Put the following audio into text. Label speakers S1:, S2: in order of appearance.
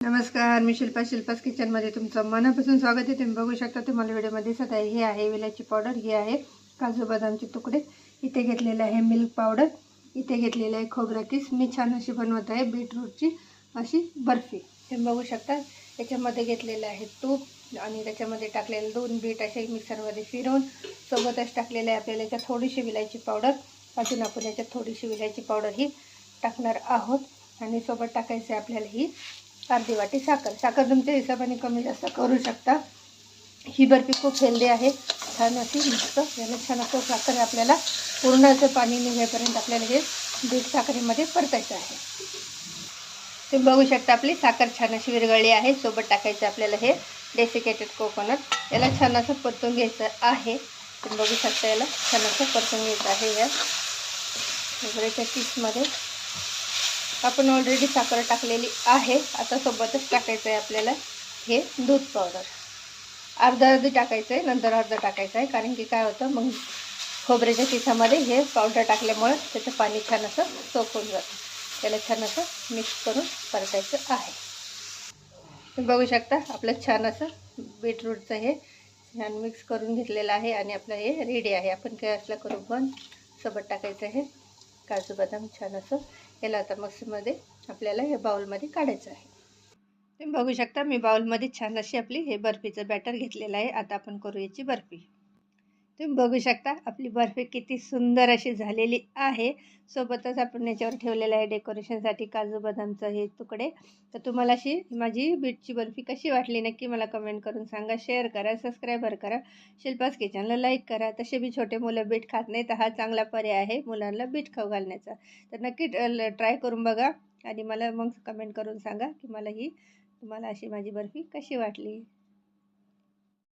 S1: नमस्कार, मी शिल्पास किचनमध्ये तुमचं मनापासून स्वागत आहे. तुम्ही बघू शकता, तुम्हाला व्हिडिओमध्ये दिसत आहे. हे आहे वेलाची पावडर, ही आहे काजू बदामचे तुकडे, इथे घेतलेले आहे मिल्क पावडर, इथे घेतलेले आहे खोबरा किस. मी छान अशी बनवत आहे बीटरूटची अशी बर्फी. तुम्ही बघू शकता, याच्यामध्ये घेतलेलं आहे तूप आणि त्याच्यामध्ये टाकलेले 2 बीट असे मिक्सरमध्ये फिरवून सोबतच टाकलेले आहे आपल्याला याच्यात थोडीशी विलायची पावडर. अजून आपण याच्यात थोडीशी विलायची पावडर ही टाकणार आहोत आणि सोबत टाकायचं आहे आपल्याला ही अर्धी वाटी साखर तुमच्या हिशोबाने कमी जास्त करू शकता. ही बर्फी खूप हेल्दी आहे, छान अशी मस्त. याला छान असं साखर आपल्याला पूर्णचं पाणी निघेपर्यंत आपल्याला हे बीट साखरेमध्ये परतायचं आहे. तुम्ही बघू शकता आपली साखर छान अशी विरघळली आहे. सोबत टाकायचं आपल्याला हे डेसिकेटेड कोकोनट. याला छान असं परतून घ्यायचं आहे. तुम्ही बघू शकता, याला छान असं परतून घ्यायचं आहे. या खोबऱ्याच्या किसमध्ये आपण ऑलरेडी साखर टाकलेली आहे. आता सोबतच टाकायचं आहे आपल्याला हे दूध पावडर. अर्धा टाकायचं आहे, नंतर अर्धा टाकायचं आहे, कारण की काय होतं, मग खोबऱ्याच्या किसामध्ये हे पावडर टाकल्यामुळे त्याचं पाणी छान असं सोक होऊन जातं. त्याला छान असं मिक्स करून परतायचं आहे. तुम्ही बघू शकता, आपलं छान असं बीटरूटचं हे छान मिक्स करून घेतलेलं आहे आणि आपलं हे रेडी आहे. आपण गॅसला करू बंद. सोबत टाकायचं आहे काजू बदाम छान असं. याला आता मिक्सरमध्ये आपल्याला हे बाउलमध्ये काढायचं आहे. तुम्ही बघू शकता, मी बाउलमध्ये छान अशी आपली हे बर्फीचं बॅटर घेतलेलं आहे. आता आपण करू याची बर्फी. तुम्ही बघू शकता, आपली बर्फी किती सुंदर अशी झालेली आहे. सोबतच आपण याच्यावर ठेवलेलं आहे डेकोरेशनसाठी काजू बदामचं हे तुकडे. तर तुम्हाला अशी माझी बीटची बर्फी कशी वाटली नक्की मला कमेंट करून सांगा. शेअर करा, सबस्क्राईबर करा, शिल्पास किचनला लाईक करा. तसे बी छोटे मुलं बीट खात नाही, तर हा चांगला पर्याय आहे मुलांना बीट खाऊ घालण्याचा. तर नक्की ट्राय करून बघा आणि मला मग कमेंट करून सांगा की तुम्हाला अशी माझी बर्फी कशी वाटली.